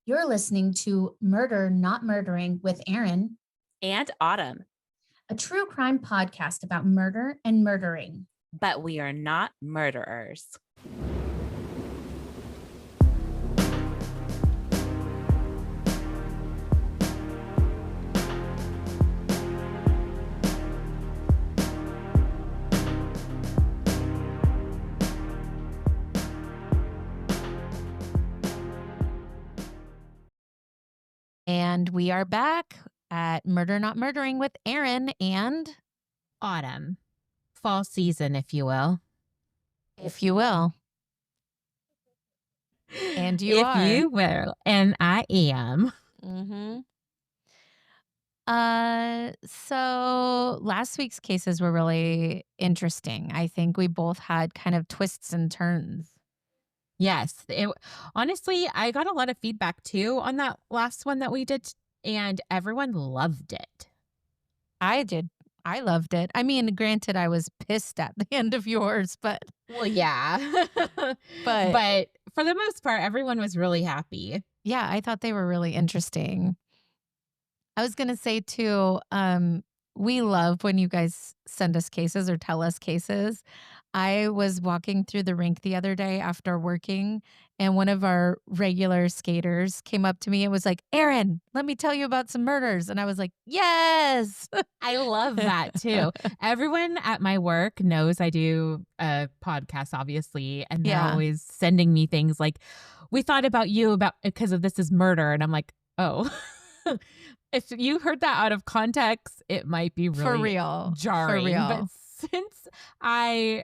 You're listening to Murder Not Murdering with Erin, and Autumn, a true crime podcast about murder and murdering. but we are not murderers. And we are back at Murder Not Murdering with Erin and Autumn. Fall season, if you will. If you will. And you are. If you will. And I am. Mm-hmm. So last week's cases were really interesting. I think we both had kind of twists and turns. Yes. Honestly, I got a lot of feedback too on that last one that we did, and everyone loved it. I did. I loved it. I mean, granted, I was pissed at the end of yours, but Well, yeah. but for the most part, everyone was really happy. Yeah, I thought they were really interesting. I was going to say too, we love when you guys send us cases or tell us cases. I was walking through the rink the other day after working, and one of our regular skaters came up to me and was like, "Erin, let me tell you about some murders." And I was like, "Yes." I love that too. Everyone at my work knows I do a podcast, obviously, and they're always sending me things like, "We thought about you because of This Is Murder," and I'm like, "Oh." If you heard that out of context, it might be really for real jarring. For real. But since I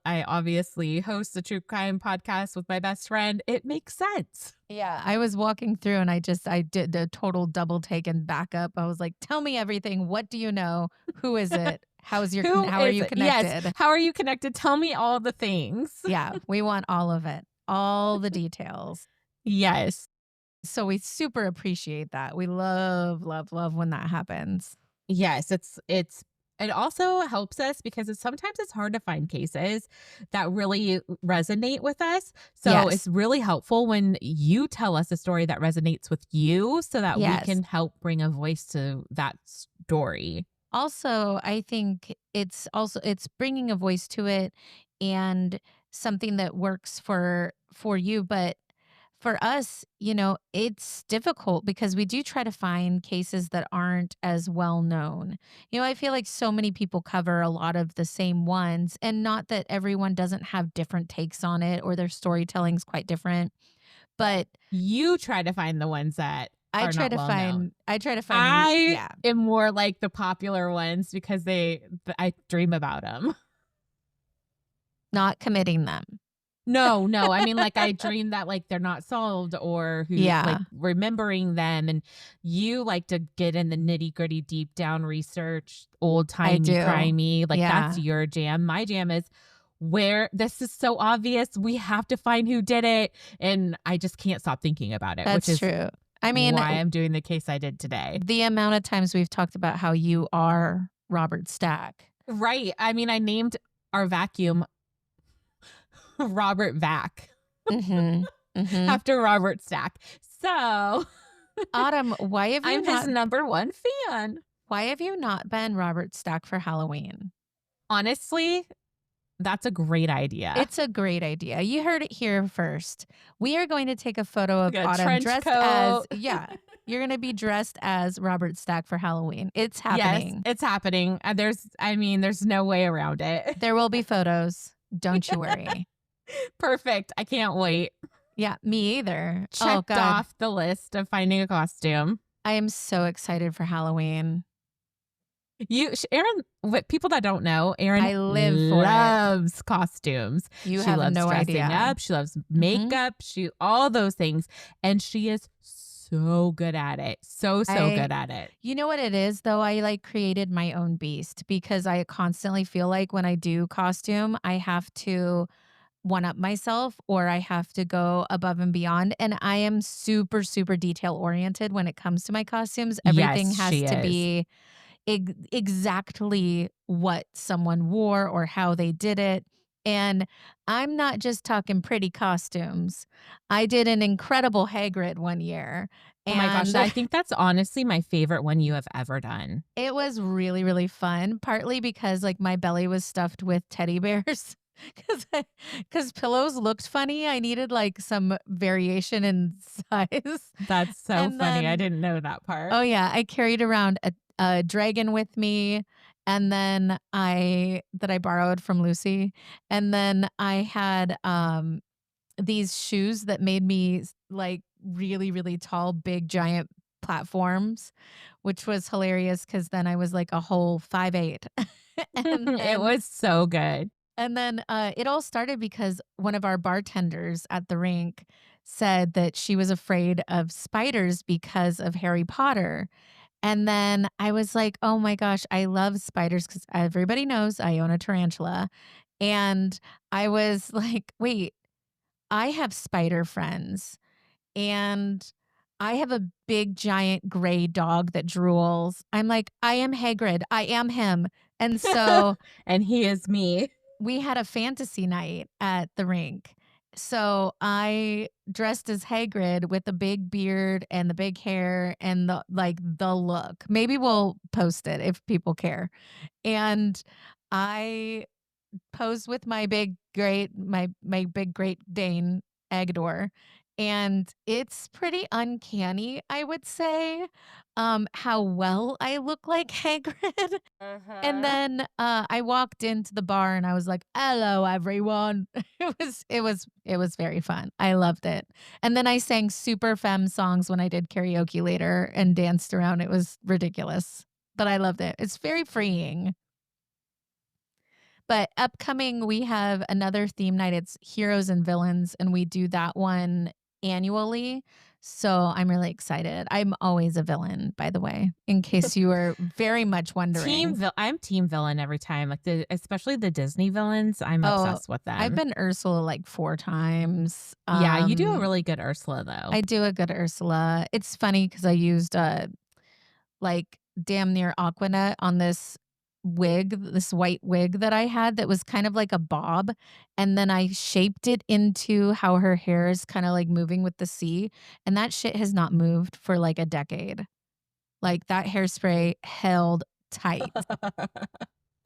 obviously host a true crime podcast with my best friend, it makes sense. Yeah, I was walking through and I did a total double take and back up. I was like, "Tell me everything. What do you know? Who is it? How are you connected?" Yes. How are you connected? Tell me all the things. Yeah, we want all of it. All the details. Yes. So we super appreciate that. We love, love, love when that happens. Yes, it also helps us because sometimes it's hard to find cases that really resonate with us. So it's really helpful when you tell us a story that resonates with you so that we can help bring a voice to that story. Also, I think it's bringing a voice to it and something that works for you, but for us, it's difficult because we do try to find cases that aren't as well known. I feel like so many people cover a lot of the same ones, and not that everyone doesn't have different takes on it or their storytelling's quite different. But you try to find the ones that I try to find. I am more like the popular ones because I dream about them. Not committing them. No. I mean, like, I dream that, like, they're not solved or like, remembering them. And you like to get in the nitty gritty, deep down research, old timey, crimey. Like, that's your jam. My jam is where this is so obvious. We have to find who did it. And I just can't stop thinking about it. That's which is true. I mean, why I'm doing the case I did today. The amount of times we've talked about how you are Robert Stack. Right. I mean, I named our vacuum Robert Vac after Robert Stack. So, Autumn, why have you I'm his number one fan. Why have you not been Robert Stack for Halloween? Honestly, that's a great idea. It's a great idea. You heard it here first. We are going to take a photo of Autumn dressed coat. as you're going to be dressed as Robert Stack for Halloween. It's happening. Yes, it's happening. There's no way around it. There will be photos. Don't you worry. Perfect. I can't wait. Yeah, me either. Checked off the list of finding a costume. I am so excited for Halloween. Erin, people that don't know, Erin loves costumes. She have no idea. Up. She loves makeup. All those things. And she is so good at it. So good at it. You know what it is, though? I created my own beast because I constantly feel like when I do costume, I have to one up myself or I have to go above and beyond. And I am super, super detail oriented when it comes to my costumes. Everything has to be exactly what someone wore or how they did it. And I'm not just talking pretty costumes. I did an incredible Hagrid one year, Oh my gosh, and I think that's honestly my favorite one you have ever done. it was really, really fun, partly because, like, my belly was stuffed with teddy bears because pillows looked funny. I needed, like, some variation in size. That's so And funny. I then didn't know that part. oh, yeah, I carried around a dragon with me, and then I borrowed from Lucy, and then I had, these shoes that made me like really, really tall, big, giant platforms, which was hilarious because then I was like a whole 5'8". and It then was so good. it all started because one of our bartenders at the rink said that she was afraid of spiders because of Harry Potter. And then I was like, oh my gosh, I love spiders because everybody knows I own a tarantula. And I was like, wait, I have spider friends, and I have a big giant gray dog that drools. I'm like, I am Hagrid. I am him. And so And he is me. we had a fantasy night at the rink. So I dressed as Hagrid with the big beard and the big hair and the look. Maybe we'll post it if people care. And I posed with my big Great Dane Agador, and it's pretty uncanny, I would say, how well I look like Hagrid. And Uh-huh. then I walked into the bar and I was like, "Hello, everyone." It was very fun. I loved it. And then I sang super femme songs when I did karaoke later and danced around. It was ridiculous, but I loved it. It's very freeing. But upcoming, we have another theme night. It's Heroes and Villains, and we do that one annually. So I'm really excited. I'm always a villain, by the way, in case you were very much wondering. I'm team villain every time. Like especially the Disney villains. I'm Oh, obsessed with I've them. been Ursula like 4 times. Yeah, you do a really good Ursula though. I do a good Ursula. It's funny because I used like damn near Aquanet on this white wig that I had that was kind of like a bob. And then I shaped it into how her hair is kind of like moving with the sea. And that shit has not moved for like a decade. Like that hairspray held tight.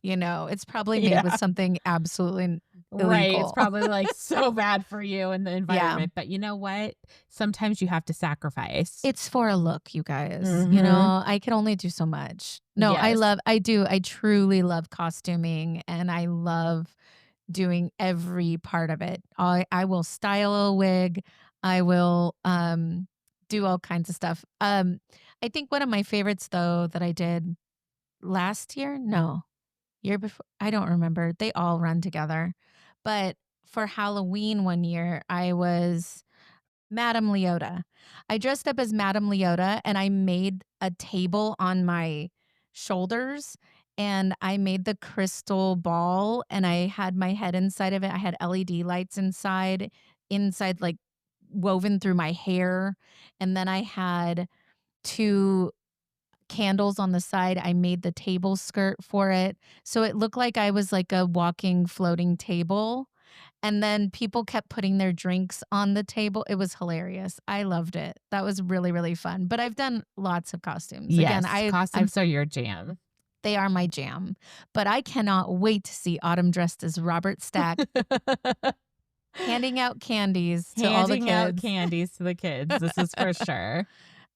It's probably made with Yeah. something absolutely Right. It's illegal. probably like so bad for you and the Yeah. environment. But you know what? Sometimes you have to sacrifice. It's for a look, you guys. Mm-hmm. I can only do so much. No, Yes. I truly love costuming, and I love doing every part of it. I will style a wig. I will do all kinds of stuff. I think one of my favorites though that I did last year, no, year before, I don't remember. They all run together. But for Halloween one year, I was Madame Leota. I dressed up as Madame Leota and I made a table on my shoulders, and I made the crystal ball and I had my head inside of it. I had LED lights inside like woven through my hair. And then I had 2 candles on the side. I made the table skirt for it. So it looked like I was like a walking floating table. And then people kept putting their drinks on the table. It was hilarious. I loved it. That was really, really fun. But I've done lots of costumes. Again, Yes. Costumes are your jam. they are my jam. But I cannot wait to see Autumn dressed as Robert Stack handing out candies to all the Handing out kids. candies to the kids. This is for sure.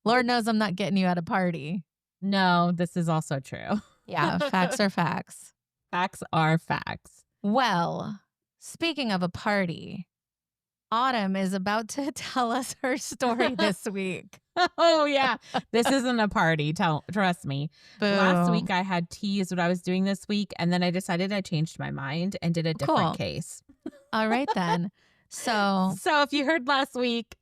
Lord knows I'm not getting you at a party. No, this is also true. Yeah, facts are facts. Facts are facts. Well, speaking of a party, Autumn is about to tell us her story this week. Oh, yeah. This isn't a party. Trust me. Boo. Last week, I had teased what I was doing this week, and then I decided I changed my mind and did a different Cool. case. All right, then. So if you heard last week,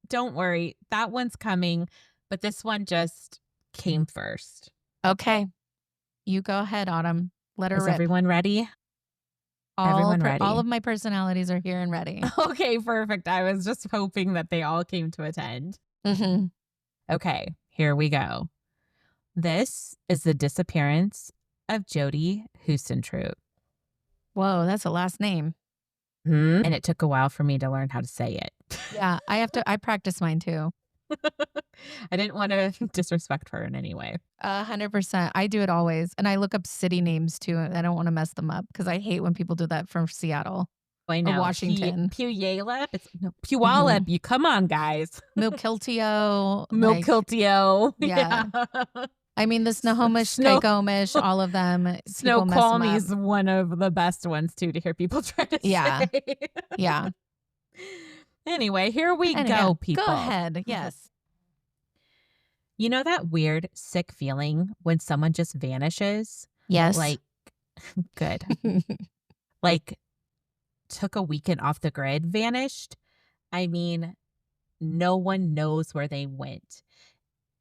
don't worry. That one's coming, but this one just came first. okay. You go ahead, Autumn. Let her Is rip. everyone ready? Everyone ready? All of my personalities are here and ready. Okay, perfect. I was just hoping that they all came to attend. Mm-hmm. Okay, here we go. This is the disappearance of Jodie Huisentruit. Whoa, that's a last name. And it took a while for me to learn how to say it. Yeah, I practice mine too. I didn't want to disrespect her in any way. 100%. I do it always. And I look up city names too. And I don't want to mess them up because I hate when people do that from Seattle I or know. Washington. Puyallup? Puyallup. You come on, guys. Milkiltio. Milkiltio. Yeah. I mean, the Snohomish, Skykomish, all of them. Snoqualmie is one of the best ones, too, to hear people try to say. Yeah. Anyway, here we go, people. Go ahead. Yes. You know that weird, sick feeling when someone just vanishes? Yes. Like, good. Like, took a weekend off the grid, vanished? I mean, no one knows where they went.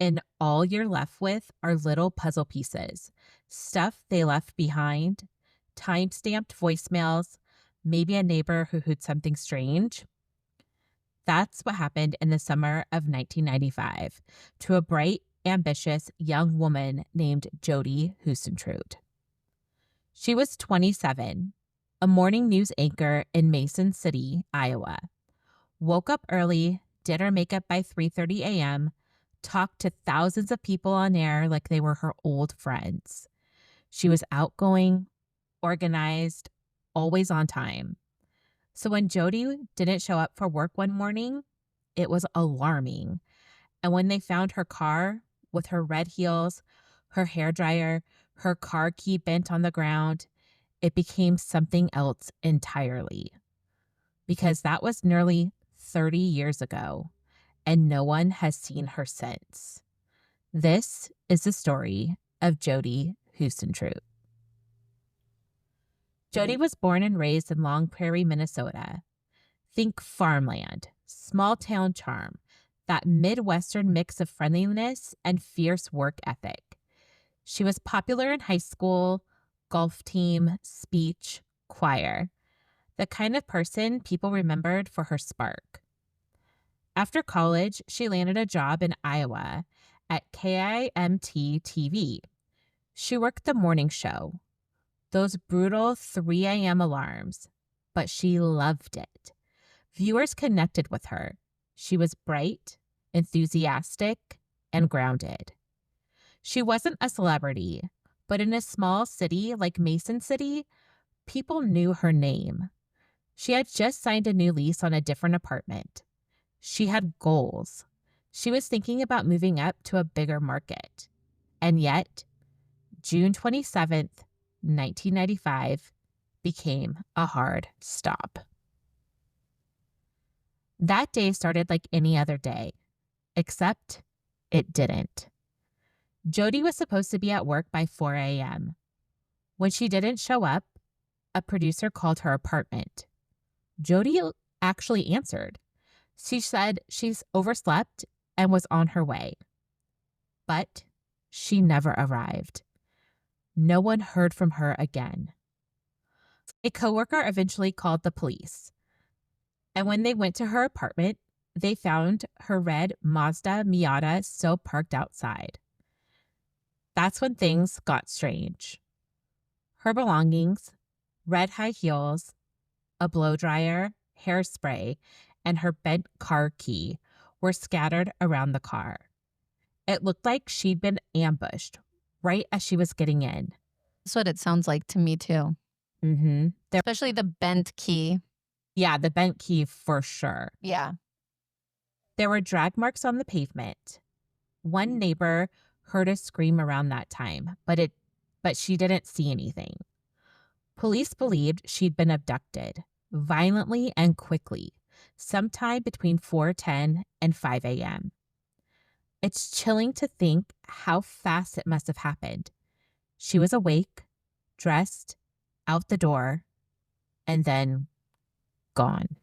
And all you're left with are little puzzle pieces, stuff they left behind, time-stamped voicemails, maybe a neighbor who heard something strange. That's what happened in the summer of 1995 to a bright, ambitious young woman named Jodie Huisentruit. She was 27, a morning news anchor in Mason City, Iowa. Woke up early, did her makeup by 3:30 a.m., talked to thousands of people on air like they were her old friends. She was outgoing, organized, always on time. So when Jodie didn't show up for work one morning, it was alarming. And when they found her car with her red heels, her hairdryer, her car key bent on the ground, it became something else entirely. Because that was nearly 30 years ago, and no one has seen her since. This is the story of Jodie Huisentruit. Jodie was born and raised in Long Prairie, Minnesota. Think farmland, small town charm, that Midwestern mix of friendliness and fierce work ethic. She was popular in high school, golf team, speech, choir. The kind of person people remembered for her spark. After college, she landed a job in Iowa at KIMT TV. She worked the morning show, those brutal 3 a.m. alarms, but she loved it. Viewers connected with her. She was bright, enthusiastic, and grounded. She wasn't a celebrity, but in a small city like Mason City, people knew her name. She had just signed a new lease on a different apartment. She had goals. She was thinking about moving up to a bigger market. And yet, June 27th, 1995, became a hard stop. That day started like any other day, except it didn't. Jodie was supposed to be at work by 4 a.m. When she didn't show up, a producer called her apartment. Jodie actually answered. She said she's overslept and was on her way. But she never arrived. No one heard from her again. A coworker eventually called the police. And when they went to her apartment, they found her red Mazda Miata still parked outside. That's when things got strange. Her belongings, red high heels, a blow dryer, hairspray, and her bent car key were scattered around the car. It looked like she'd been ambushed right as she was getting in. That's what it sounds like to me, too. Mm-hmm. Especially the bent key. Yeah, the bent key for sure. Yeah. There were drag marks on the pavement. One neighbor heard a scream around that time, but she didn't see anything. Police believed she'd been abducted, violently and quickly, sometime between 4:10 and 5 a.m. It's chilling to think how fast it must have happened. She was awake, dressed, out the door, and then gone.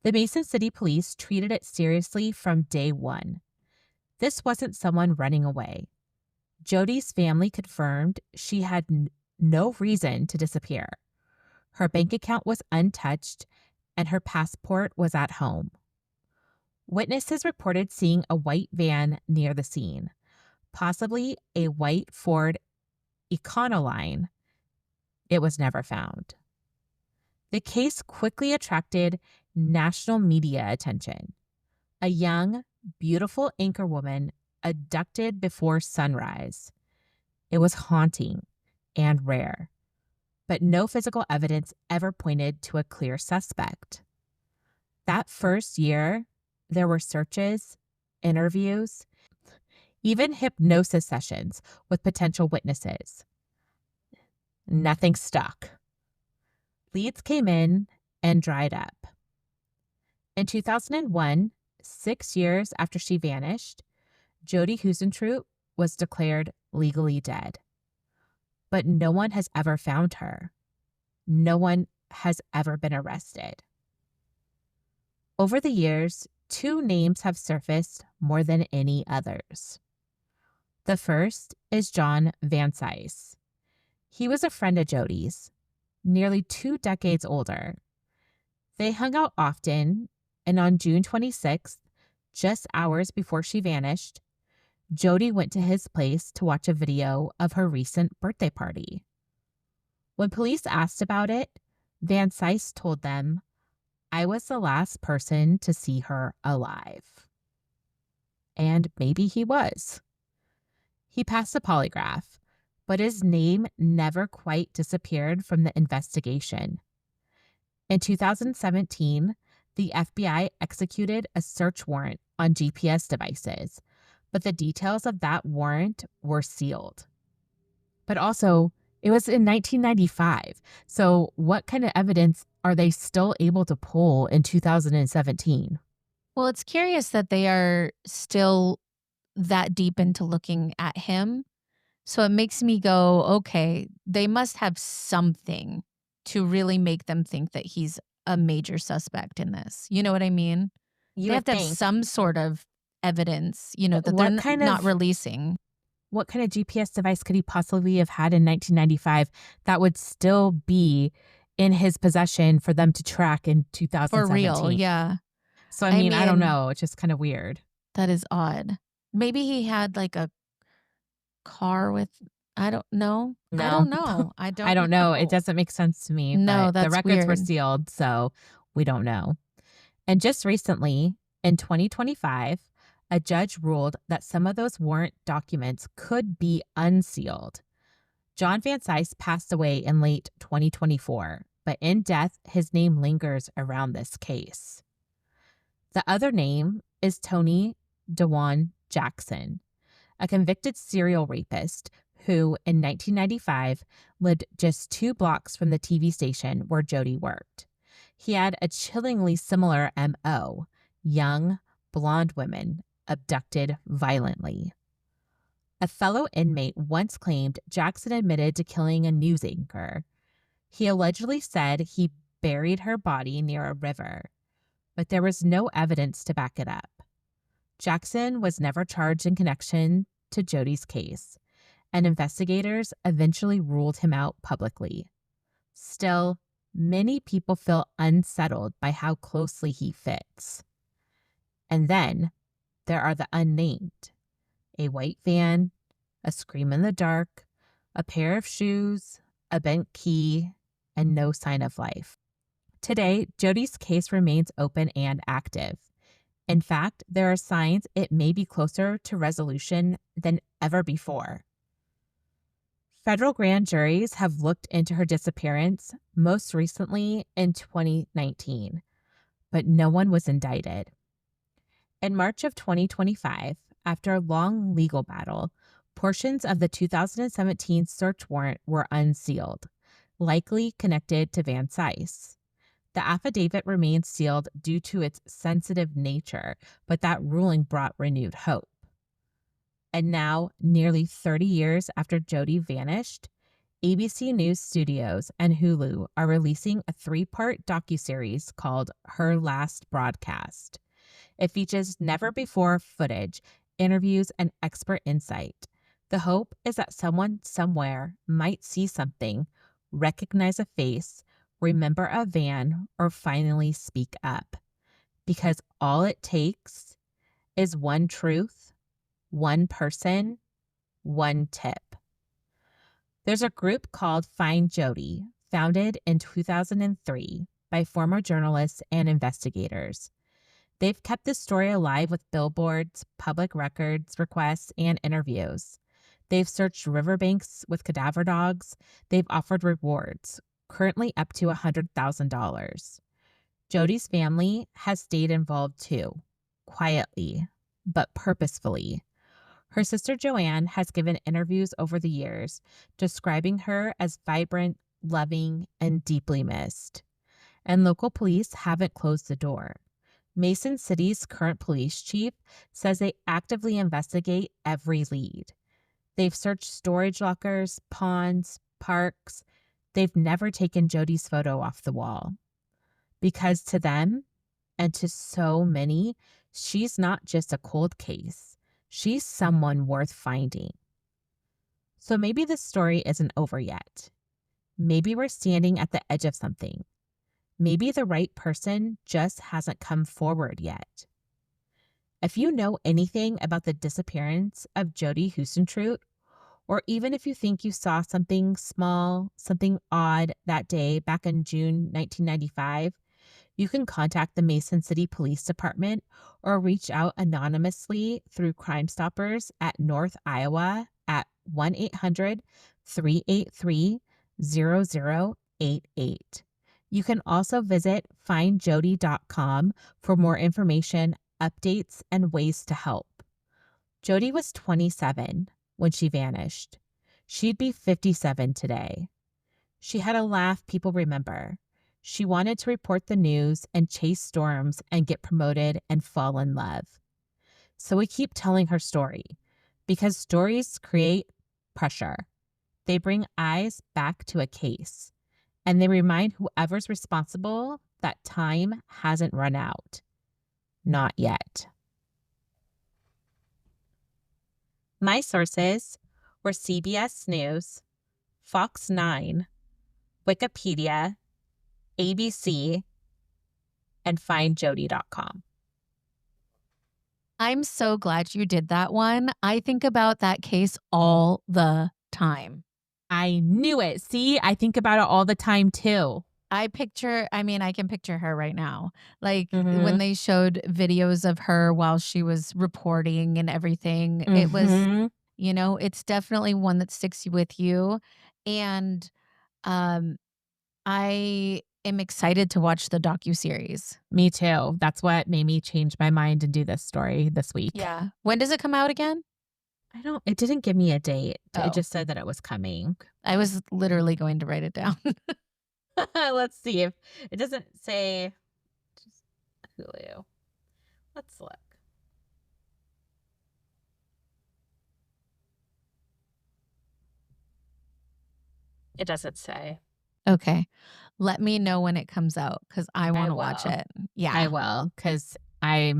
The Mason City Police treated it seriously from day one. This wasn't someone running away. Jodie's family confirmed she had no reason to disappear. Her bank account was untouched, and her passport was at home. Witnesses reported seeing a white van near the scene, possibly a white Ford Econoline. it was never found. The case quickly attracted national media attention. A young, beautiful anchorwoman abducted before sunrise. It was haunting and rare, but no physical evidence ever pointed to a clear suspect. That first year, there were searches, interviews, even hypnosis sessions with potential witnesses. Nothing stuck. Leads came in and dried up. In 2001, 6 years after she vanished, Jodie Huisentruit was declared legally dead. But no one has ever found her. No one has ever been arrested. Over the years, 2 names have surfaced more than any others. The first is John Van Cise. He was a friend of Jodie's, nearly 2 decades older. They hung out often, and on June 26th, just hours before she vanished, Jodie went to his place to watch a video of her recent birthday party. When police asked about it, Van Cise told them, "I was the last person to see her alive." And maybe he was. He passed a polygraph, but his name never quite disappeared from the investigation. In 2017, the FBI executed a search warrant on GPS devices, but the details of that warrant were sealed. But also, it was in 1995, so what kind of evidence are they still able to pull in 2017? Well, it's curious that they are still that deep into looking at him. So it makes me go, okay, they must have something to really make them think that he's a major suspect in this. You know what I mean? You They have would to have think. some sort of evidence, that they're What kind not of releasing. what kind of GPS device could he possibly have had in 1995 that would still be in his possession for them to track in For 2017? real, yeah. So, I I mean, I don't mean, know. It's just kind of weird. that is odd. Maybe he had like a car with, I don't know. I No, don't know. I I don't don't know. It know. doesn't make sense to me, No, but the that's records were weird. sealed, so we don't know. And just recently, in 2025, a judge ruled that some of those warrant documents could be unsealed. John Van Cise passed away in late 2024, but in death, his name lingers around this case. The other name is Tony DeJuan Jackson, a convicted serial rapist who, in 1995, lived just 2 blocks from the TV station where Jodie worked. He had a chillingly similar MO: young, blonde women abducted violently. A fellow inmate once claimed Jackson admitted to killing a news anchor. He allegedly said he buried her body near a river, but there was no evidence to back it up. Jackson was never charged in connection to Jodie's case, and investigators eventually ruled him out publicly. Still, many people feel unsettled by how closely he fits. And then there are the unnamed: a white van, a scream in the dark, a pair of shoes, a bent key, and no sign of life. Today, Jodie's case remains open and active. In fact, there are signs it may be closer to resolution than ever before. Federal grand juries have looked into her disappearance, most recently in 2019, but no one was indicted. In March of 2025, after a long legal battle, portions of the 2017 search warrant were unsealed, likely connected to Van Cise. The affidavit remains sealed due to its sensitive nature, but that ruling brought renewed hope. And now, nearly 30 years after Jodie vanished, ABC News Studios and Hulu are releasing a 3-part docuseries called Her Last Broadcast. It features never-before footage, interviews, and expert insight. The hope is that someone somewhere might see something, recognize a face, remember a van, or finally speak up. Because all it takes is one truth, one person, one tip. There's a group called Find Jodie, founded in 2003 by former journalists and investigators. They've kept this story alive with billboards, public records requests, and interviews. They've searched riverbanks with cadaver dogs. They've offered rewards, currently up to $100,000. Jodie's family has stayed involved too, quietly, but purposefully. Her sister Joanne has given interviews over the years, describing her as vibrant, loving, and deeply missed. And local police haven't closed the door. Mason City's current police chief says they actively investigate every lead. They've searched storage lockers, ponds, parks. They've never taken Jodie's photo off the wall. Because to them, and to so many, she's not just a cold case. She's someone worth finding. So maybe this story isn't over yet. Maybe we're standing at the edge of something. Maybe the right person just hasn't come forward yet. If you know anything about the disappearance of Jodie Huisentruit, or even if you think you saw something small, something odd that day back in June 1995, you can contact the Mason City Police Department or reach out anonymously through Crime Stoppers at North Iowa at 1-800-383-0088. You can also visit findjodie.com for more information, updates, and ways to help. Jodie was 27 when she vanished. She'd be 57 today. She had a laugh people remember. She wanted to report the news and chase storms and get promoted and fall in love. So we keep telling her story because stories create pressure. They bring eyes back to a case, and they remind whoever's responsible that time hasn't run out. Not yet. My sources were CBS News, Fox 9, Wikipedia, ABC, and findjodie.com. I'm so glad you did that one. I think about that case all the time. I knew it. See, I think about it all the time too. I can picture her right now. Like when they showed videos of her while she was reporting and everything, it was, it's definitely one that sticks with you. And I am excited to watch the docuseries. Me too. That's what made me change my mind and do this story this week. Yeah. When does it come out again? It didn't give me a date. Oh. It just said that it was coming. I was literally going to write it down. Let's see if it doesn't say just Hulu. Let's look. It doesn't say. Okay. Let me know when it comes out because I want to watch it. Yeah. I will because I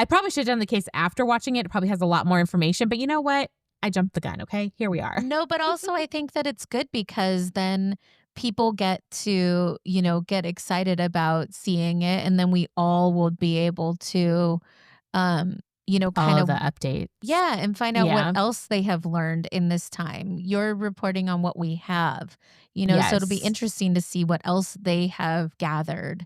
probably should have done the case after watching it. It probably has a lot more information, but you know what? I jumped the gun, okay? Here we are. No, but also I think that it's good because then people get to, get excited about seeing it, and then we all will be able to, kind of the updates. Yeah, and find out what else they have learned in this time. You're reporting on what we have, so it'll be interesting to see what else they have gathered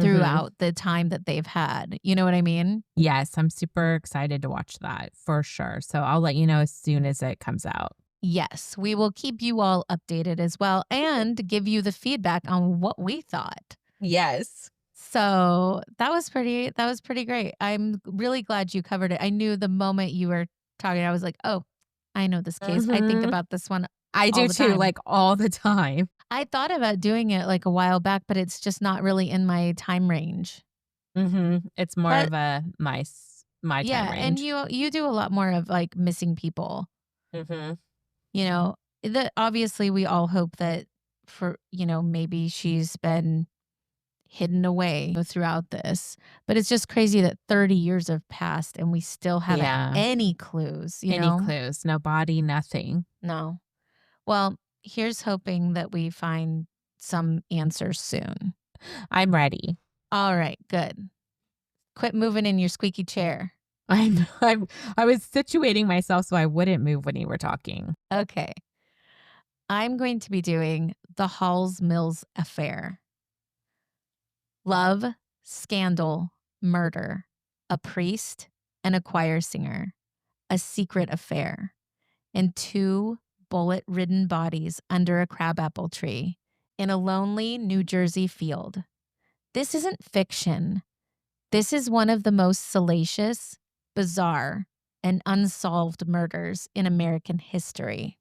throughout the time that they've had. You know what I mean? Yes, I'm super excited to watch that for sure. So I'll let you know as soon as it comes out. Yes, we will keep you all updated as well and give you the feedback on what we thought. Yes. So that was pretty great. I'm really glad you covered it. I knew the moment you were talking, I was like, oh, I know this case. I think about this one. I do too, like all the time. I thought about doing it like a while back, but it's just not really in my time range. It's more of a my time range. Yeah, and you do a lot more of like missing people. Obviously we all hope that for, maybe she's been hidden away throughout this, but it's just crazy that 30 years have passed and we still haven't any clues. Clues? No body, nothing. No. Well, here's hoping that we find some answers soon. I'm ready. All right, good. Quit moving in your squeaky chair. I was situating myself so I wouldn't move when you were talking. Okay. I'm going to be doing the Halls Mills affair. Love, scandal, murder, a priest and a choir singer, a secret affair, and two bullet-ridden bodies under a crabapple tree in a lonely New Jersey field. This isn't fiction. This is one of the most salacious, bizarre, and unsolved murders in American history.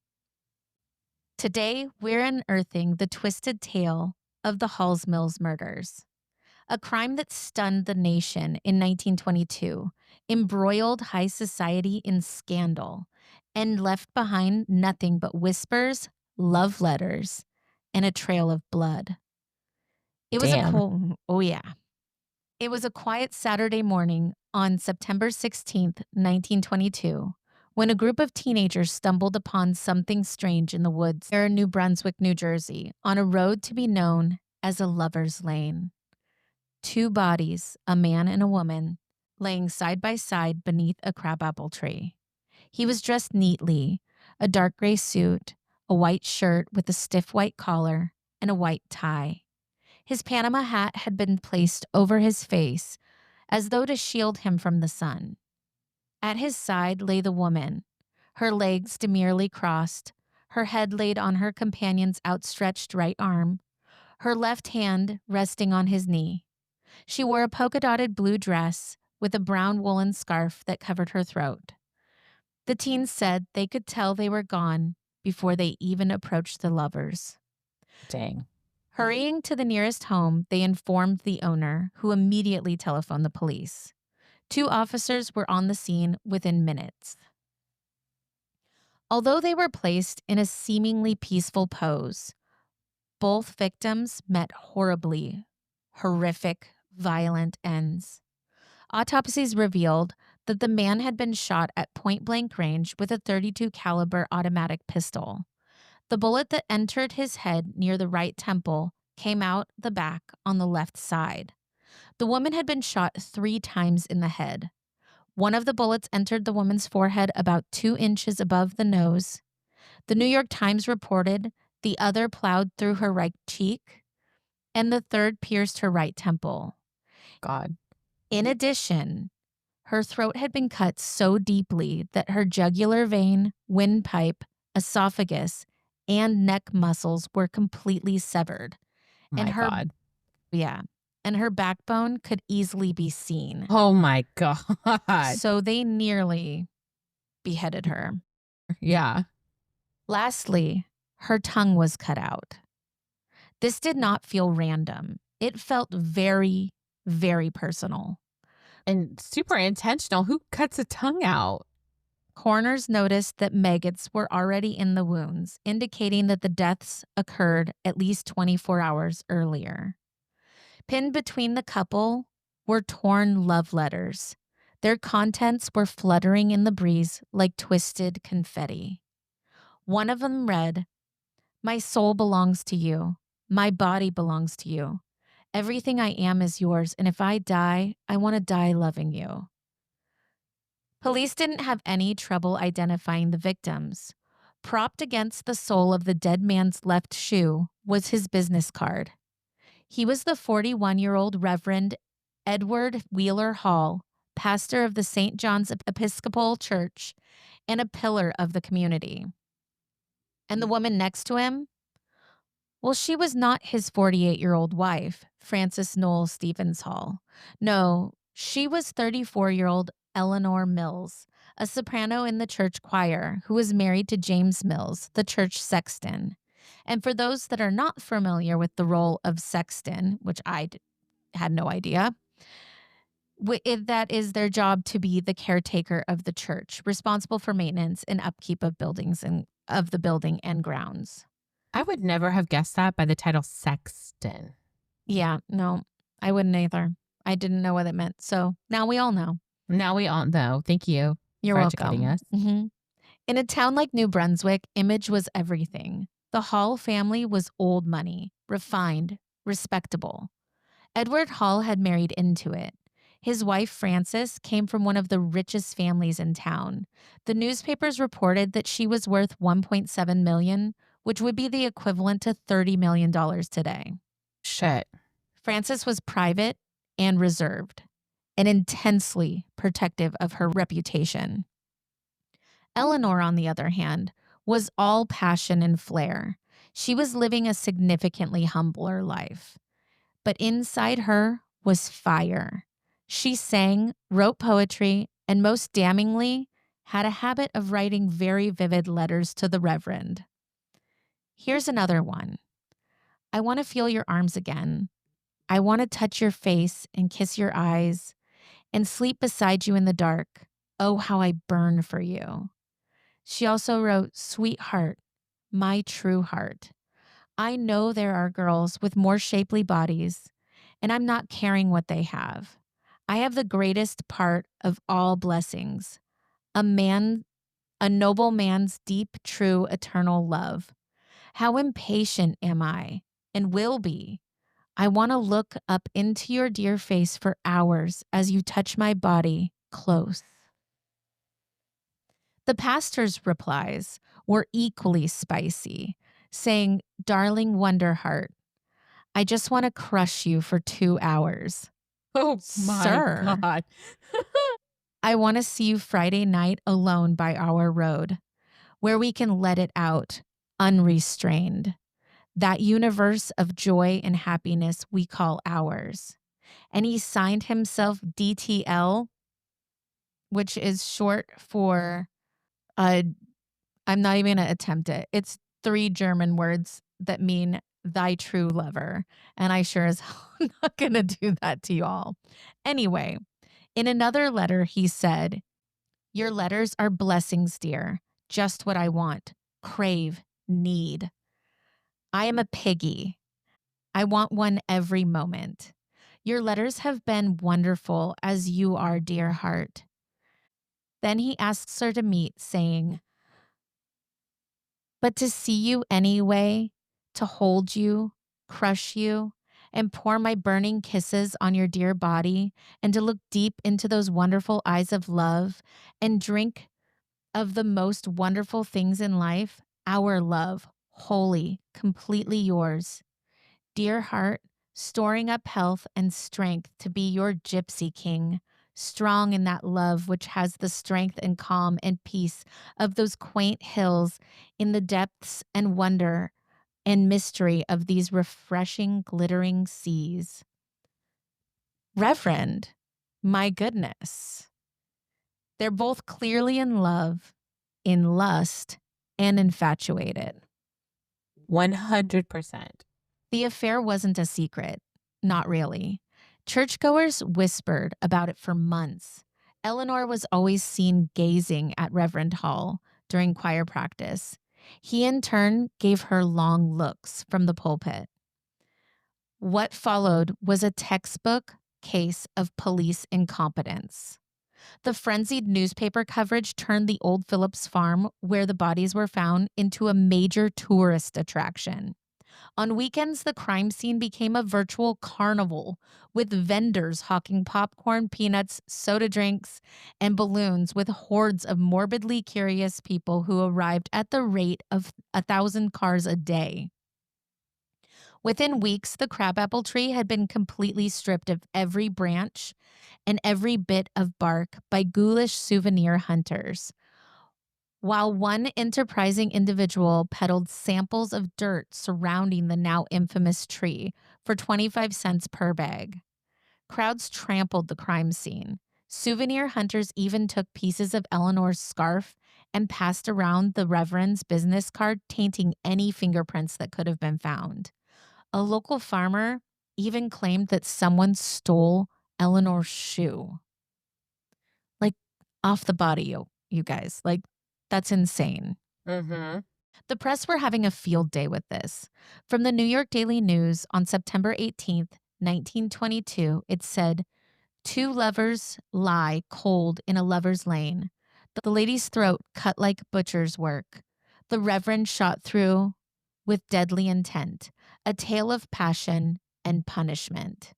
Today, we're unearthing the twisted tale of the Halls Mills murders, a crime that stunned the nation in 1922, embroiled high society in scandal, and left behind nothing but whispers, love letters, and a trail of blood. It was It was a quiet Saturday morning on September 16th, 1922, when a group of teenagers stumbled upon something strange in the woods near New Brunswick, New Jersey, on a road to be known as a lover's lane. Two bodies, a man and a woman, laying side by side beneath a crabapple tree. He was dressed neatly, a dark gray suit, a white shirt with a stiff white collar, and a white tie. His Panama hat had been placed over his face as though to shield him from the sun. At his side lay the woman, her legs demurely crossed, her head laid on her companion's outstretched right arm, her left hand resting on his knee. She wore a polka-dotted blue dress with a brown woolen scarf that covered her throat. The teens said they could tell they were gone before they even approached the lovers. Dang. Hurrying to the nearest home, they informed the owner, who immediately telephoned the police. Two officers were on the scene within minutes. Although they were placed in a seemingly peaceful pose, both victims met horribly, horrific, violent ends. Autopsies revealed that the man had been shot at point-blank range with a .32 caliber automatic pistol. The bullet that entered his head near the right temple came out the back on the left side. The woman had been shot 3 times in the head. One of the bullets entered the woman's forehead about 2 inches above the nose. The New York Times reported the other plowed through her right cheek, and the third pierced her right temple. God. In addition, her throat had been cut so deeply that her jugular vein, windpipe, esophagus, and neck muscles were completely severed. God. Yeah. And her backbone could easily be seen. Oh my God. So they nearly beheaded her. Yeah. Lastly, her tongue was cut out. This did not feel random. It felt very, very personal. And super intentional. Who cuts a tongue out? Coroners noticed that maggots were already in the wounds, indicating that the deaths occurred at least 24 hours earlier. Pinned between the couple were torn love letters. Their contents were fluttering in the breeze like twisted confetti. One of them read, "My soul belongs to you. My body belongs to you. Everything I am is yours, and if I die, I want to die loving you." Police didn't have any trouble identifying the victims. Propped against the sole of the dead man's left shoe was his business card. He was the 41-year-old Reverend Edward Wheeler Hall, pastor of the St. John's Episcopal Church and a pillar of the community. And the woman next to him? Well, she was not his 48-year-old wife, Frances Noel Stevens Hall. No, she was 34-year-old Eleanor Mills, a soprano in the church choir who was married to James Mills, the church sexton. And for those that are not familiar with the role of sexton, which I had no idea, that is their job to be the caretaker of the church, responsible for maintenance and upkeep of buildings and of the building and grounds. I would never have guessed that by the title sexton. Yeah, no, I wouldn't either. I didn't know what it meant. So now we all know. Now we all know. Thank you. You're for welcome. Educating us. Mm-hmm. In a town like New Brunswick, image was everything. The Hall family was old money, refined, respectable. Edward Hall had married into it. His wife, Frances, came from one of the richest families in town. The newspapers reported that she was worth $1.7 million, which would be the equivalent to $30 million today. Shit. Frances was private and reserved and intensely protective of her reputation. Eleanor, on the other hand, was all passion and flair. She was living a significantly humbler life. But inside her was fire. She sang, wrote poetry, and most damningly, had a habit of writing very vivid letters to the reverend. Here's another one. I want to feel your arms again. I want to touch your face and kiss your eyes and sleep beside you in the dark. Oh, how I burn for you. She also wrote, Sweetheart, my true heart. I know there are girls with more shapely bodies, and I'm not caring what they have. I have the greatest part of all blessings, a noble man's deep, true, eternal love. How impatient am I and will be. I want to look up into your dear face for hours as you touch my body close. The pastor's replies were equally spicy, saying, Darling Wonderheart, I just want to crush you for 2 hours. Oh my Sir, God. I want to see you Friday night alone by our road, where we can let it out, unrestrained. That universe of joy and happiness we call ours. And he signed himself DTL, which is short for, I'm not even going to attempt it. It's 3 German words that mean thy true lover. And I sure as hell am not going to do that to y'all. Anyway, in another letter, he said, Your letters are blessings, dear. Just what I want, crave, need. I am a piggy. I want one every moment. Your letters have been wonderful as you are, dear heart. Then he asks her to meet, saying, But to see you anyway, to hold you, crush you, and pour my burning kisses on your dear body, and to look deep into those wonderful eyes of love, and drink of the most wonderful things in life, our love, wholly, completely yours. Dear heart, storing up health and strength to be your gypsy king, strong in that love which has the strength and calm and peace of those quaint hills in the depths and wonder and mystery of these refreshing, glittering seas. Reverend, my goodness. They're both clearly in love, in lust, and infatuated. 100%. The affair wasn't a secret. Not really. Churchgoers whispered about it for months. Eleanor was always seen gazing at Reverend Hall during choir practice. He, in turn, gave her long looks from the pulpit. What followed was a textbook case of police incompetence. The frenzied newspaper coverage turned the old Phillips farm, where the bodies were found, into a major tourist attraction. On weekends, the crime scene became a virtual carnival, with vendors hawking popcorn, peanuts, soda drinks, and balloons, with hordes of morbidly curious people who arrived at the rate of 1,000 cars a day. Within weeks, the crabapple tree had been completely stripped of every branch and every bit of bark by ghoulish souvenir hunters, while one enterprising individual peddled samples of dirt surrounding the now infamous tree for 25 cents per bag. Crowds trampled the crime scene. Souvenir hunters even took pieces of Eleanor's scarf and passed around the Reverend's business card, tainting any fingerprints that could have been found. A local farmer even claimed that someone stole Eleanor's shoe. Like, off the body, you guys. Like, that's insane. Mm-hmm. The press were having a field day with this. From the New York Daily News on September 18th, 1922, it said, 2 lovers lie cold in a lover's lane. The lady's throat cut like butcher's work. The Reverend shot through with deadly intent. A tale of passion and punishment.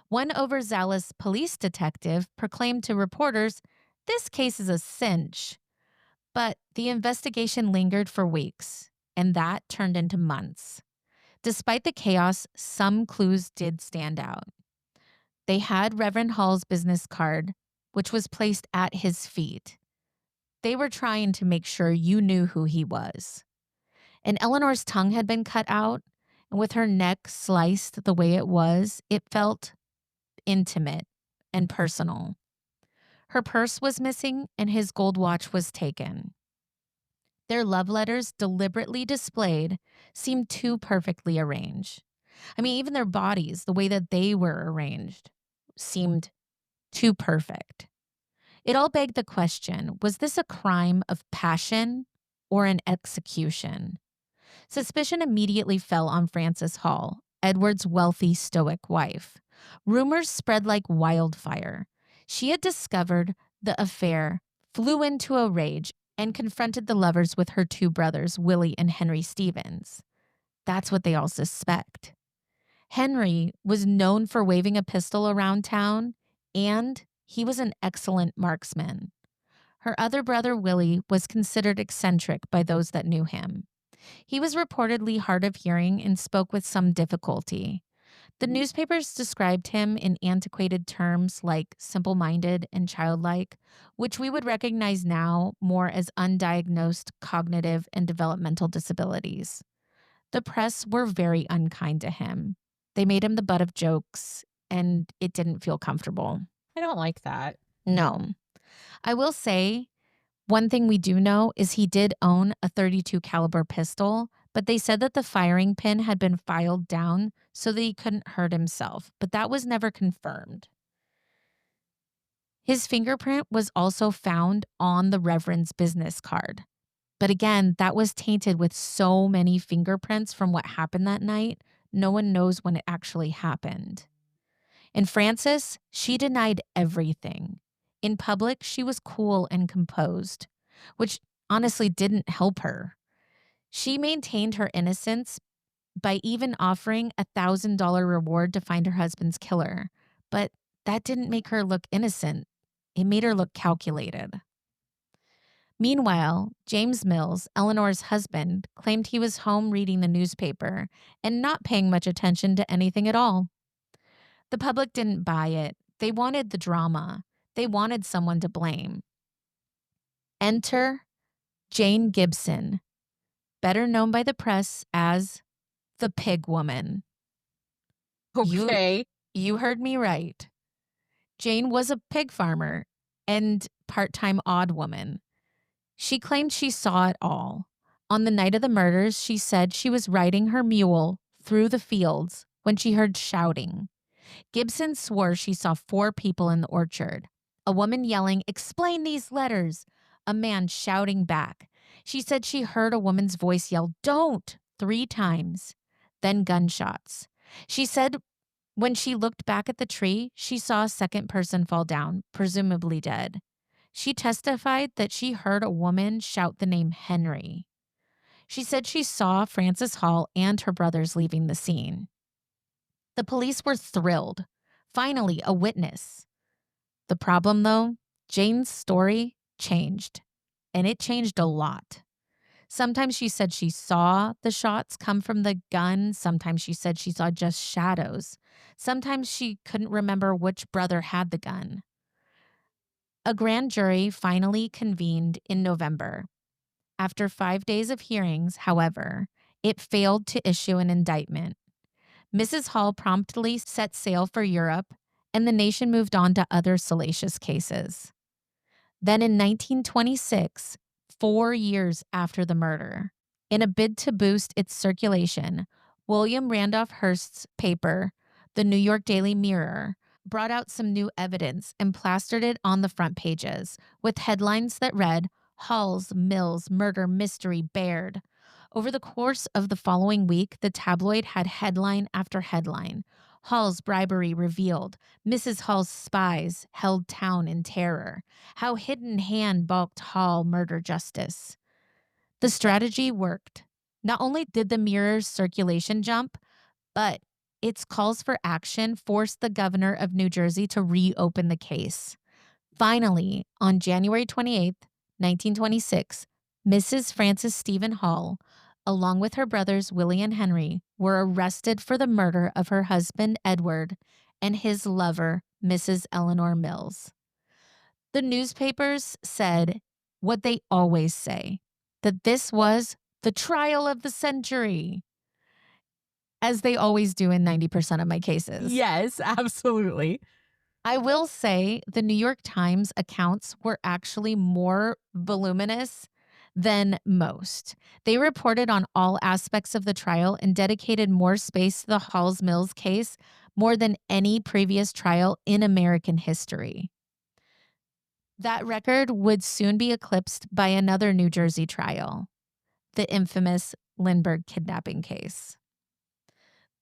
One overzealous police detective proclaimed to reporters, "This case is a cinch." But the investigation lingered for weeks, and that turned into months. Despite the chaos, some clues did stand out. They had Reverend Hall's business card, which was placed at his feet. They were trying to make sure you knew who he was. And Eleanor's tongue had been cut out, and with her neck sliced the way it was, it felt intimate and personal. Her purse was missing, and his gold watch was taken. Their love letters, deliberately displayed, seemed too perfectly arranged. I mean, even their bodies, the way that they were arranged, seemed too perfect. It all begged the question, was this a crime of passion or an execution? Suspicion immediately fell on Frances Hall, Edward's wealthy, stoic wife. Rumors spread like wildfire. She had discovered the affair, flew into a rage, and confronted the lovers with her two brothers, Willie and Henry Stevens. That's what they all suspect. Henry was known for waving a pistol around town, and he was an excellent marksman. Her other brother, Willie, was considered eccentric by those that knew him. He was reportedly hard of hearing and spoke with some difficulty. The newspapers described him in antiquated terms like simple-minded and childlike, which we would recognize now more as undiagnosed cognitive and developmental disabilities. The press were very unkind to him. They made him the butt of jokes, and it didn't feel comfortable. I don't like that. No. I will say, one thing we do know is he did own a .32 caliber pistol, but they said that the firing pin had been filed down so that he couldn't hurt himself, but that was never confirmed. His fingerprint was also found on the Reverend's business card. But again, that was tainted with so many fingerprints from what happened that night, no one knows when it actually happened. And Frances, she denied everything. In public, she was cool and composed, which honestly didn't help her. She maintained her innocence by even offering a $1,000 reward to find her husband's killer. But that didn't make her look innocent. It made her look calculated. Meanwhile, James Mills, Eleanor's husband, claimed he was home reading the newspaper and not paying much attention to anything at all. The public didn't buy it. They wanted the drama. They wanted someone to blame. Enter Jane Gibson, better known by the press as the Pig Woman. Okay. You heard me right. Jane was a pig farmer and part-time odd woman. She claimed she saw it all. On the night of the murders, she said she was riding her mule through the fields when she heard shouting. Gibson swore she saw 4 people in the orchard. A woman yelling, "Explain these letters!" A man shouting back. She said she heard a woman's voice yell, "Don't!" 3 times. Then gunshots. She said when she looked back at the tree, she saw a second person fall down, presumably dead. She testified that she heard a woman shout the name Henry. She said she saw Frances Hall and her brothers leaving the scene. The police were thrilled. Finally, a witness. The problem, though, Jane's story changed, and it changed a lot. Sometimes she said she saw the shots come from the gun. Sometimes she said she saw just shadows. Sometimes she couldn't remember which brother had the gun. A grand jury finally convened in November. After 5 days of hearings, however, it failed to issue an indictment. Mrs. Hall promptly set sail for Europe, and the nation moved on to other salacious cases. Then in 1926, 4 years after the murder, in a bid to boost its circulation, William Randolph Hearst's paper, the New York Daily Mirror, brought out some new evidence and plastered it on the front pages with headlines that read, "Hall's Mills Murder Mystery Bared." Over the course of the following week, the tabloid had headline after headline. Hall's bribery revealed. Mrs. Hall's spies held town in terror. How Hidden Hand balked Hall murder justice. The strategy worked. Not only did the Mirror's circulation jump, but its calls for action forced the governor of New Jersey to reopen the case. Finally, on January 28th, 1926, Mrs. Frances Stephen Hall, along with her brothers Willie and Henry, were arrested for the murder of her husband Edward and his lover, Mrs. Eleanor Mills. The newspapers said what they always say, that this was the trial of the century, as they always do in 90% of my cases. Yes, absolutely. I will say the New York Times accounts were actually more voluminous than most. They reported on all aspects of the trial and dedicated more space to the Halls Mills case more than any previous trial in American history. That record would soon be eclipsed by another New Jersey trial, the infamous Lindbergh kidnapping case.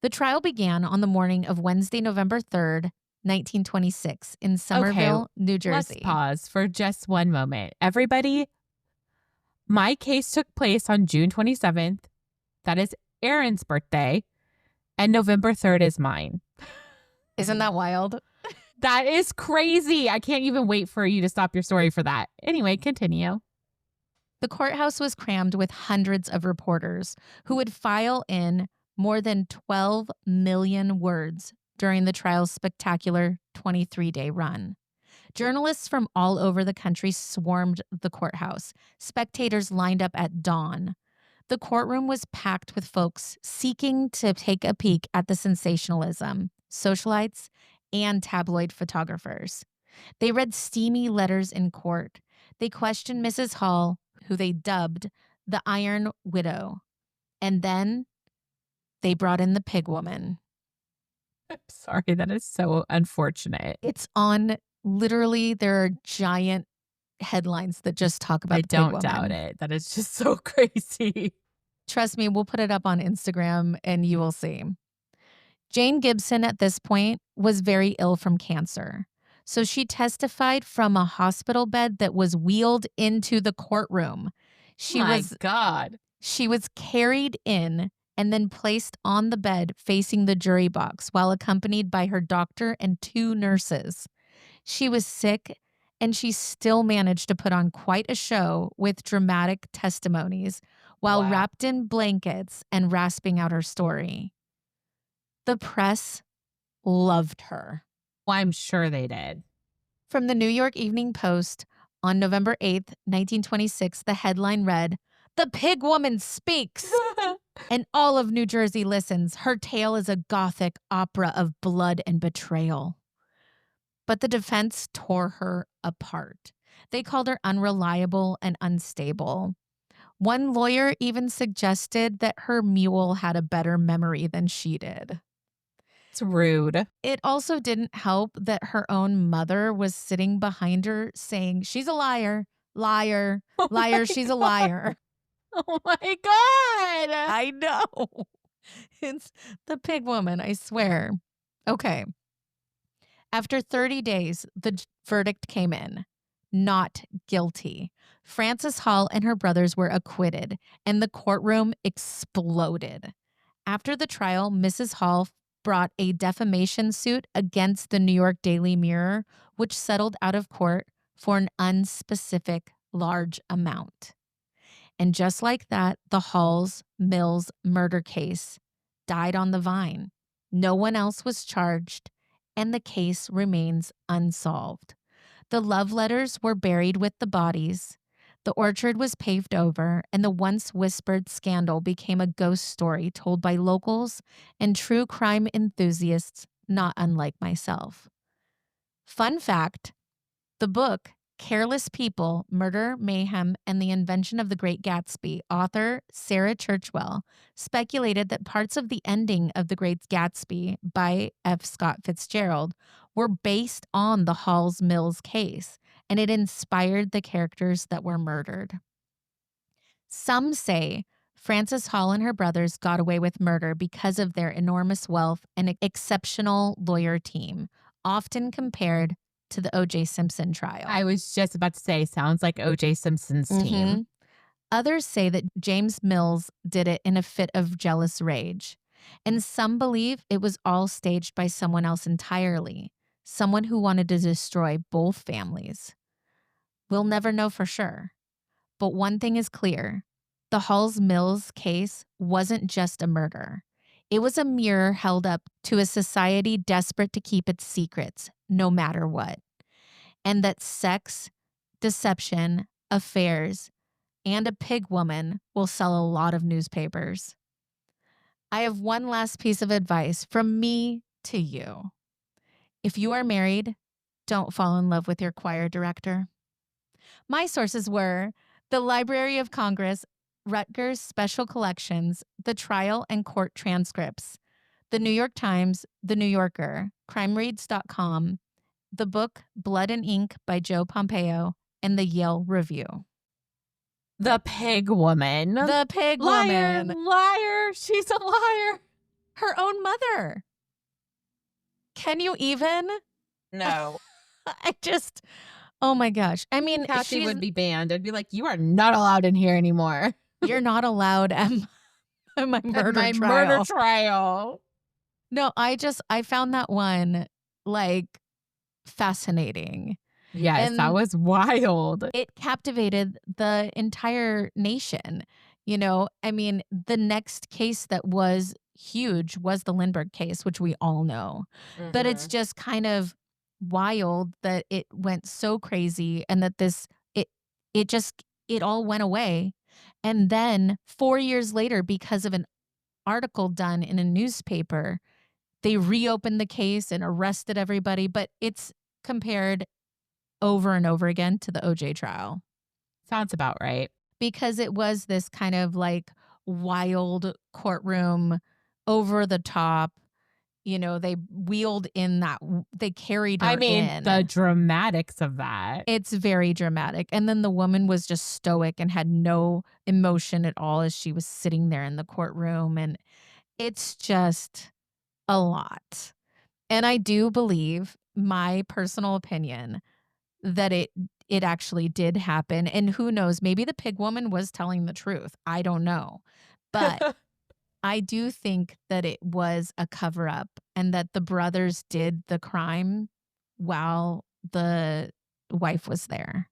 The trial began on the morning of Wednesday, November 3rd, 1926, in Somerville, New Jersey. Let's pause for just one moment. Everybody, my case took place on June 27th. That is Erin's birthday. And November 3rd is mine. Isn't that wild? That is crazy. I can't even wait for you to stop your story for that. Anyway, continue. The courthouse was crammed with hundreds of reporters who would file in more than 12 million words during the trial's spectacular 23-day run. Journalists from all over the country swarmed the courthouse. Spectators lined up at dawn. The courtroom was packed with folks seeking to take a peek at the sensationalism, socialites, and tabloid photographers. They read steamy letters in court. They questioned Mrs. Hall, who they dubbed the Iron Widow. And then they brought in the pig woman. I'm sorry, that is so unfortunate. It's on, literally, there are giant headlines that just talk about the pig woman. I don't doubt it. That is just so crazy. Trust me, we'll put it up on Instagram and you will see. Jane Gibson at this point was very ill from cancer. So she testified from a hospital bed that was wheeled into the courtroom. God. She was carried in and then placed on the bed facing the jury box while accompanied by her doctor and 2 nurses. She was sick, and she still managed to put on quite a show with dramatic testimonies while wrapped in blankets and rasping out her story. The press loved her. Well, I'm sure they did. From the New York Evening Post on November 8th, 1926, the headline read, "The Pig Woman Speaks." And all of New Jersey listens. Her tale is a gothic opera of blood and betrayal. But the defense tore her apart. They called her unreliable and unstable. One lawyer even suggested that her mule had a better memory than she did. It's rude. It also didn't help that her own mother was sitting behind her saying, "She's a liar, liar, liar, she's a liar." Oh my God. I know. It's the pig woman, I swear. Okay. After 30 days, the verdict came in. Not guilty. Frances Hall and her brothers were acquitted, and the courtroom exploded. After the trial, Mrs. Hall brought a defamation suit against the New York Daily Mirror, which settled out of court for an unspecific large amount. And just like that, the Halls Mills murder case died on the vine. No one else was charged, and the case remains unsolved. The love letters were buried with the bodies. The orchard was paved over, and the once whispered scandal became a ghost story told by locals and true crime enthusiasts not unlike myself. Fun fact, the book Careless People, Murder, Mayhem, and the Invention of the Great Gatsby, author Sarah Churchwell speculated that parts of the ending of The Great Gatsby by F. Scott Fitzgerald were based on the Halls Mills case, and it inspired the characters that were murdered. Some say Frances Hall and her brothers got away with murder because of their enormous wealth and exceptional lawyer team, often compared to the O.J. Simpson trial. I was just about to say, sounds like O.J. Simpson's team. Others say that James Mills did it in a fit of jealous rage. And some believe it was all staged by someone else entirely, someone who wanted to destroy both families. We'll never know for sure. But one thing is clear. the Halls Mills case wasn't just a murder. It was a mirror held up to a society desperate to keep its secrets, no matter what. And that sex, deception, affairs, and a pig woman will sell a lot of newspapers. I have one last piece of advice from me to you. If you are married, don't fall in love with your choir director. My sources were the Library of Congress, Rutgers Special Collections, the trial and court transcripts, the New York Times, the New Yorker, crimereads.com, the book Blood and Ink by Joe Pompeo, and the Yale Review. The pig woman. The pig liar, woman. Liar. She's a liar. Her own mother. Can you even? No. Oh my gosh. I mean, Kathy would be banned. I'd be like, you are not allowed in here anymore. You're not allowed at my murder trial. No, I found that one like fascinating. Yes, And that was wild. It captivated the entire nation. You know, I mean, the next case that was huge was the Lindbergh case, which we all know. Mm-hmm. But it's just kind of wild that it went so crazy and that it all went away. And then 4 years later, because of an article done in a newspaper, they reopened the case and arrested everybody. But it's compared over and over again to the OJ trial. Sounds about right. Because it was this kind of like wild courtroom, over the top. You know, they wheeled in that, they carried her in. The dramatics of that. It's very dramatic. And then the woman was just stoic and had no emotion at all as she was sitting there in the courtroom. And it's just a lot. And I do believe, my personal opinion, that it actually did happen. And who knows, maybe the pig woman was telling the truth. I don't know. But I do think that it was a cover up and that the brothers did the crime while the wife was there.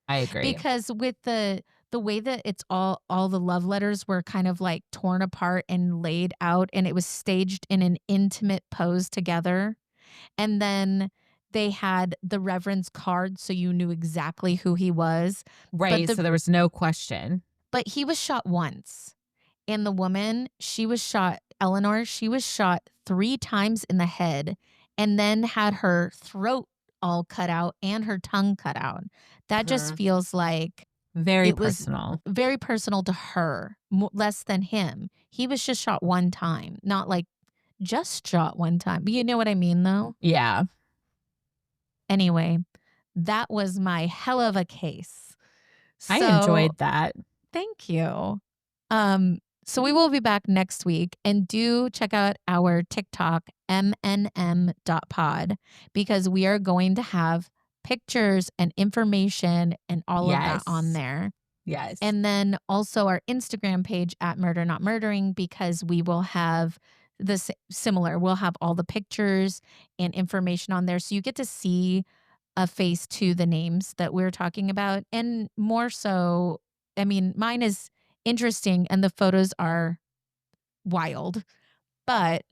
I agree. Because with the way that it's all the love letters were kind of like torn apart and laid out, and it was staged in an intimate pose together. And then they had the reverend's card so you knew exactly who he was. Right, so there was no question. But he was shot once. And the woman, Eleanor, she was shot 3 times in the head and then had her throat all cut out and her tongue cut out. That just feels like very personal. Very personal to her, less than him. He was just shot one time, not like just shot one time. But you know what I mean, though? Yeah. Anyway, that was my hell of a case. I enjoyed that. Thank you. So we will be back next week, and do check out our TikTok, mnm.pod, because we are going to have pictures and information and all of that on there. Yes. And then also our Instagram page at Murder Not Murdering, because we will have this similar. We'll have all the pictures and information on there. So you get to see a face to the names that we're talking about. And more so, I mean, mine is interesting and the photos are wild. But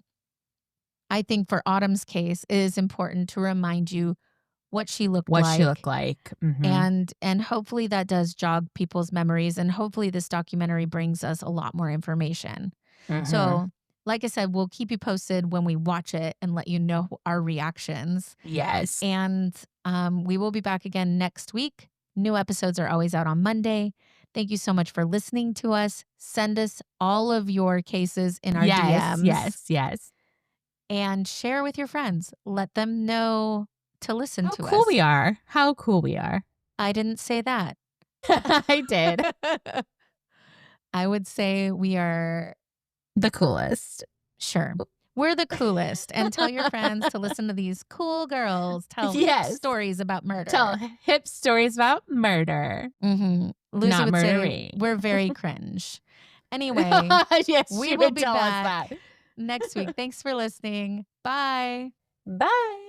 I think for Autumn's case, it is important to remind you what she looked like. Mm-hmm. And hopefully that does jog people's memories. And hopefully this documentary brings us a lot more information. Mm-hmm. So like I said, we'll keep you posted when we watch it and let you know our reactions. Yes. And we will be back again next week. New episodes are always out on Monday. Thank you so much for listening to us. Send us all of your cases in our DMs. Yes. And share with your friends. Let them know to listen to us. How cool we are. I didn't say that. I did. I would say we are the coolest. Sure. We're the coolest. And tell your friends to listen to these cool girls tell stories about murder. Tell hip stories about murder. Mm-hmm. Lucy Not would murdery. say we're very cringe. Anyway, we will be back next week. Thanks for listening. Bye. Bye.